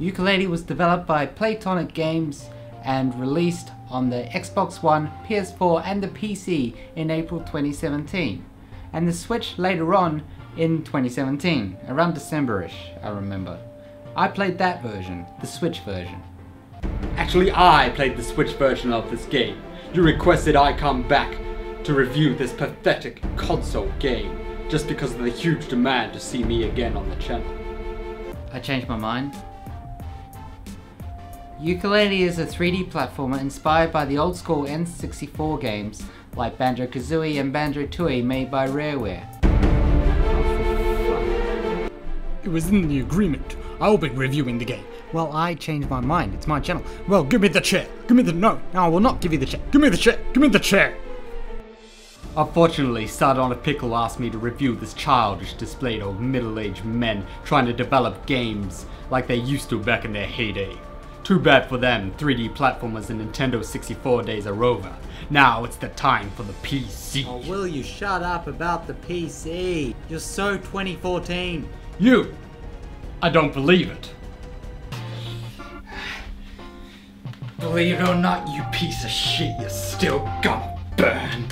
Yooka Laylee was developed by Tonic Games and released on the Xbox One, PS4 and the PC in April 2017, and the Switch later on in 2017, around December-ish, I remember. I played that version, the Switch version. Actually, I played the Switch version of this game. You requested I come back to review this pathetic console game, just because of the huge demand to see me again on the channel. I changed my mind. Yooka Laylee is a 3D platformer inspired by the old school N64 games like BanjoKazooie and BanjoKazooie made by Rareware. It was in the agreement. I'll be reviewing the game. Well, I changed my mind. It's my channel. Well, give me the chair. Give me the... No, I will not give you the chair. Give me the chair. Give me the chair. Unfortunately, Sardonic Pickle asked me to review this childish display of middle-aged men trying to develop games like they used to back in their heyday. Too bad for them, 3D platformers and Nintendo 64 days are over. Now it's the time for the PC. Oh, will you shut up about the PC? You're so 2014. You! I don't believe it. Believe it or not, you piece of shit, you're still gonna burn.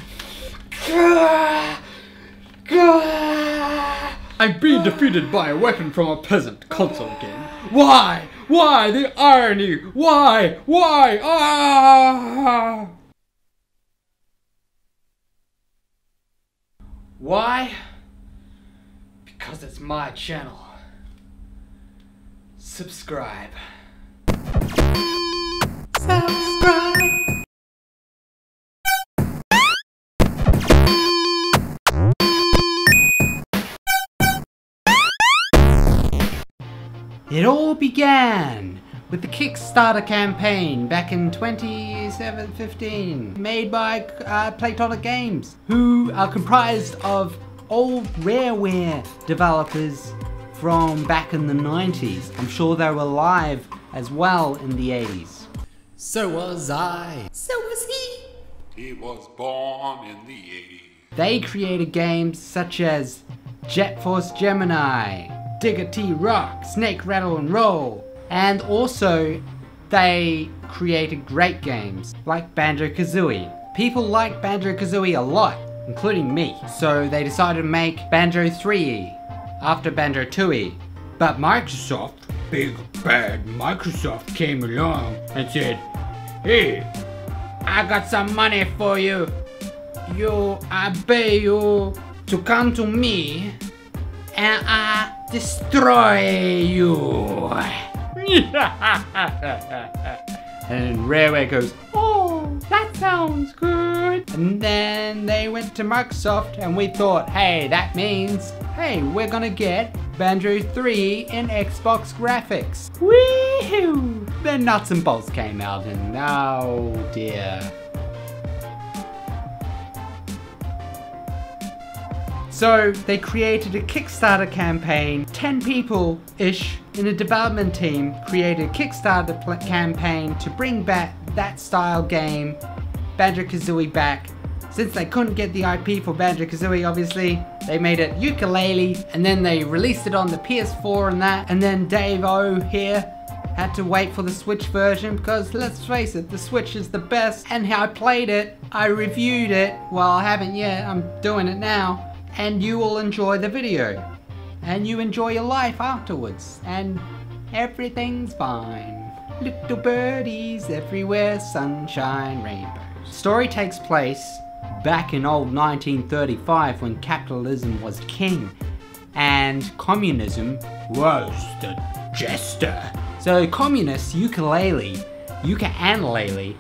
I've been defeated by a weapon from a peasant console game. Why? Why? The irony! Why? Why? Ah! Why? Because it's my channel. Subscribe. Subscribe. It all began with the Kickstarter campaign back in 2015, made by Tonic Games, who are comprised of old Rareware developers from back in the 90s. I'm sure they were alive as well in the 80s. So was I. So was he. He was born in the 80s. They created games such as Jet Force Gemini, Digger T Rock, Snake Rattle and Roll, and also they created great games like BanjoKazooie. People like BanjoKazooie a lot, including me, so they decided to make Banjo 3E after Banjo 2E. But Microsoft, big bad Microsoft, came along and said, "Hey, I got some money for you. I pay you to come to me and I destroy you." And Rareware goes, "Oh, that sounds good." And then they went to Microsoft and we thought, hey, that means, hey, we're gonna get Banjo 3 in Xbox graphics. Woohoo! Then nuts and bolts came out and oh dear. So they created a Kickstarter campaign. 10 people-ish in a development team created a Kickstarter campaign to bring back that style game, BanjoKazooie, back. Since they couldn't get the IP for BanjoKazooie, obviously, they made it Yooka Laylee, and then they released it on the PS4 and that, and then Dave O here had to wait for the Switch version because, let's face it, the Switch is the best, and I played it, I reviewed it, well, I haven't yet, I'm doing it now. And you will enjoy the video. And you enjoy your life afterwards. And everything's fine. Little birdies everywhere, sunshine, rainbows. Story takes place back in old 1935 when capitalism was king. And communism was the jester. So communists, Yooka and Laylee,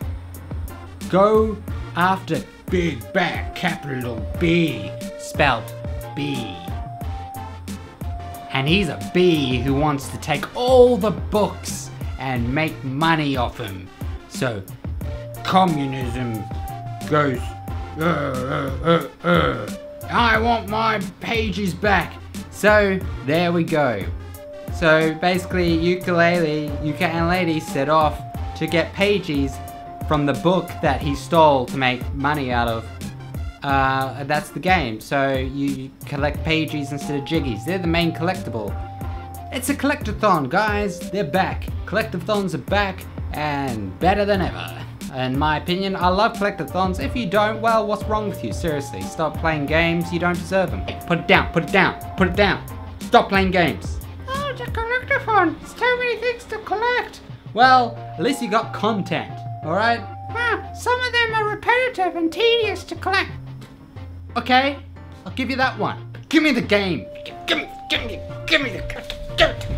go after big bad capital B, spelled B. And he's a bee who wants to take all the books and make money off them. So communism goes, I want my pages back. So there we go. So basically Yooka and Laylee set off to get pages from the book that he stole to make money out of. That's the game. So you collect pages instead of jiggies. They're the main collectible. It's a collectathon, guys. They're back. Collectathons are back and better than ever. In my opinion, I love collectathons. If you don't, well, what's wrong with you? Seriously, stop playing games. You don't deserve them. Put it down, put it down, put it down. Stop playing games. Oh, it's a collectathon. There's too many things to collect. Well, at least you got content, alright? Some of them are repetitive and tedious to collect. Okay, I'll give you that one. But give me the game. Give me the give it to me.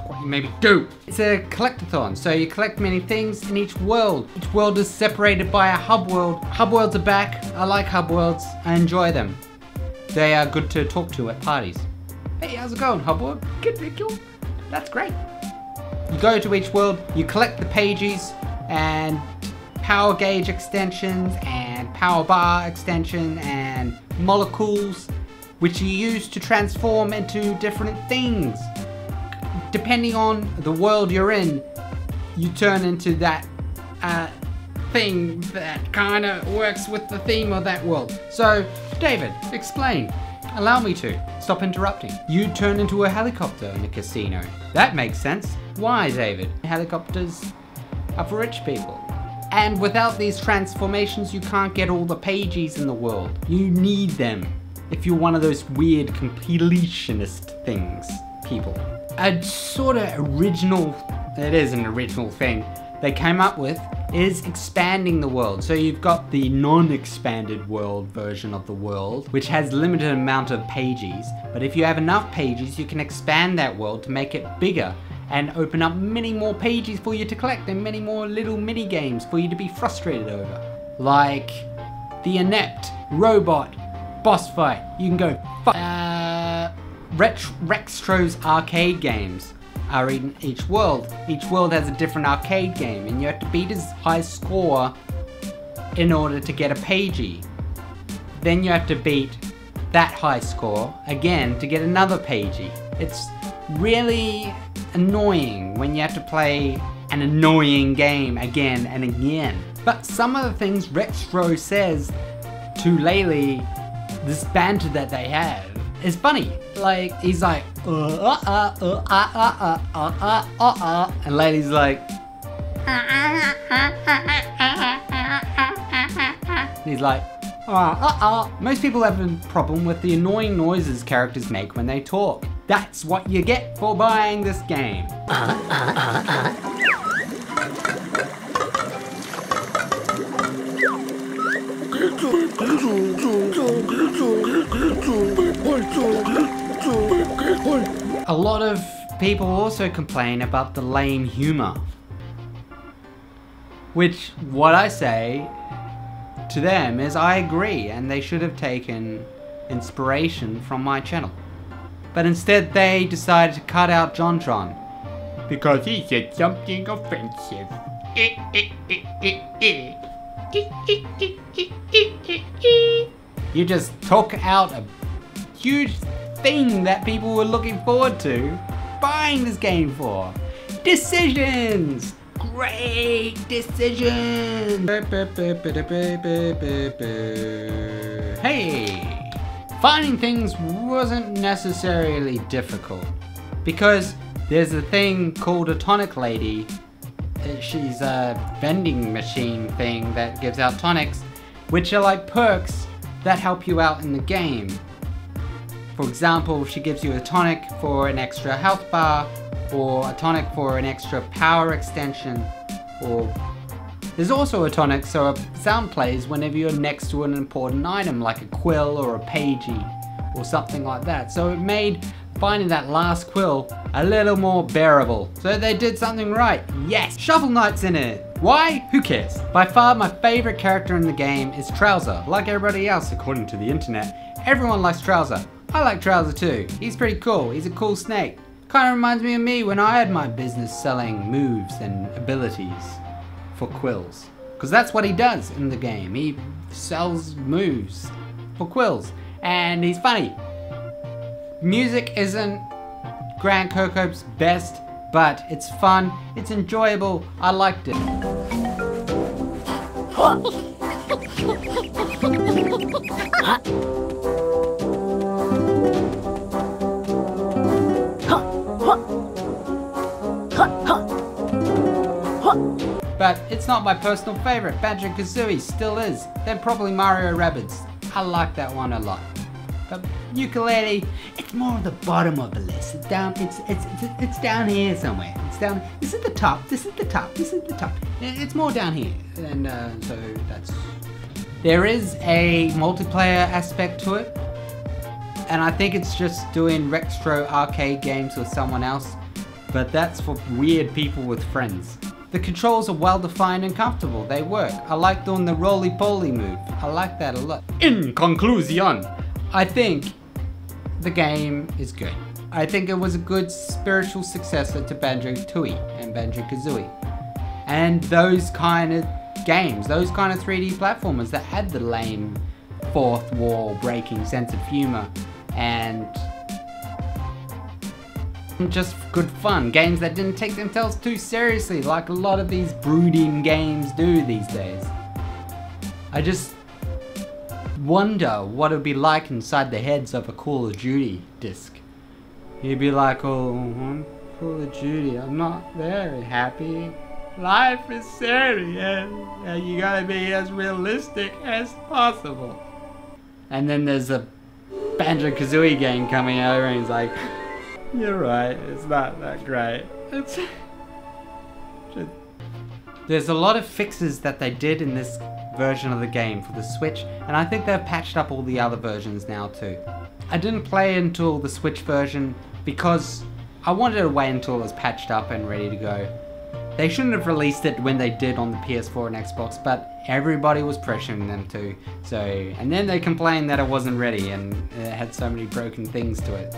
What you maybe do. It's a collectathon, so you collect many things in each world. Each world is separated by a hub world. Hub worlds are back. I like hub worlds. I enjoy them. They are good to talk to at parties. Hey, how's it going, hub world? Good, Pickle. That's great. You go to each world, you collect the pages and power gauge extensions and power bar extension and molecules, which you use to transform into different things. Depending on the world you're in, you turn into that thing that kind of works with the theme of that world. So, David, explain. Allow me to. Stop interrupting. You turn into a helicopter in a casino. That makes sense. Why, David? Helicopters are for rich people. And without these transformations, you can't get all the pages in the world. You need them if you're one of those weird completionist people. A sort of original, it is an original thing, they came up with is expanding the world. So you've got the non-expanded world version of the world, which has limited amount of pages. But if you have enough pages, you can expand that world to make it bigger and open up many more pages for you to collect and many more little mini games for you to be frustrated over. Like the inept robot boss fight. You can go Rextro's arcade games are in each world. Each world has a different arcade game and you have to beat his high score in order to get a pagey. Then you have to beat that high score again to get another pagey. It's really annoying when you have to play an annoying game again and again. But some of the things Rextro says to Laylee, this banter that they have, is funny. Like, he's like, and Laylee's like, and he's like, Most people have a problem with the annoying noises characters make when they talk. That's what you get for buying this game. A lot of people also complain about the lame humor. Which, what I say to them is I agree, and they should have taken inspiration from my channel. But instead they decided to cut out JonTron because he said something offensive. You just took out a huge thing that people were looking forward to buying this game for. Decisions! Great decisions! Hey! Finding things wasn't necessarily difficult because there's a thing called a Tonic Lady. She's a vending machine thing that gives out tonics, which are like perks that help you out in the game. For example, she gives you a tonic for an extra health bar, or a tonic for an extra power extension, or there's also a tonic so a sound plays whenever you're next to an important item like a quill or a pagey or something like that. So it made finding that last quill a little more bearable. So they did something right. Yes! Shovel Knight's in it! Why? Who cares? By far my favorite character in the game is Trouser. Like everybody else according to the internet, everyone likes Trouser. I like Trouser too. He's pretty cool. He's a cool snake. Kind of reminds me of me when I had my business selling moves and abilities for quills. Because that's what he does in the game. He sells moves for quills. And he's funny. Music isn't Grant Kirkhope's best, but it's fun, it's enjoyable, I liked it. But it's not my personal favorite. BanjoKazooie still is. Then probably Mario Rabbids. I like that one a lot. But Yooka Laylee, it's more at the bottom of the list. It's down. It's down here somewhere. It's down. This is the top. This is the top. This is the top. It's more down here. And so that's. There is a multiplayer aspect to it, and I think it's just doing retro arcade games with someone else. But that's for weird people with friends. The controls are well defined and comfortable. They work. I like doing the roly-poly move. I like that a lot. In conclusion, I think the game is good. I think it was a good spiritual successor to Banjo-Tooie and Banjo-Kazooie. And those kind of games, those kind of 3D platformers that had the lame fourth wall breaking sense of humor and just good fun. Games that didn't take themselves too seriously like a lot of these brooding games do these days. I just wonder what it would be like inside the heads of a Call of Duty disc. You'd be like, oh, Call of Duty, I'm not very happy. Life is serious and you gotta be as realistic as possible. And then there's a Banjo-Kazooie game coming over and he's like, you're right, it's not that great. It's just... There's a lot of fixes that they did in this version of the game for the Switch, and I think they've patched up all the other versions now too. I didn't play until the Switch version because I wanted to wait until it was patched up and ready to go. They shouldn't have released it when they did on the PS4 and Xbox, but everybody was pressuring them to. So, and then they complained that it wasn't ready and it had so many broken things to it.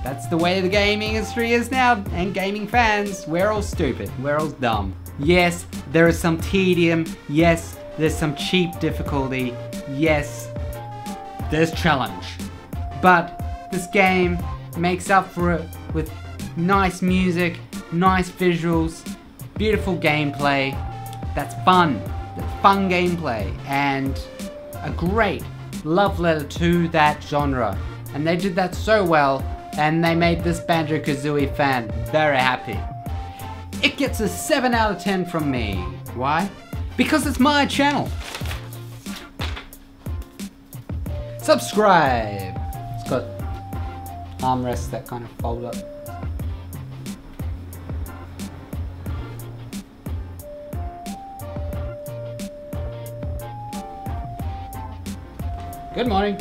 That's the way the gaming industry is now, and gaming fans, we're all stupid, we're all dumb. Yes, there is some tedium, yes, there's some cheap difficulty, yes, there's challenge. But this game makes up for it with nice music, nice visuals, beautiful gameplay, that's fun gameplay, and a great love letter to that genre. And they did that so well, and they made this Banjo-Kazooie fan very happy. It gets a 7 out of 10 from me. Why? Because it's my channel. Subscribe. It's got armrests that kind of fold up. Good morning.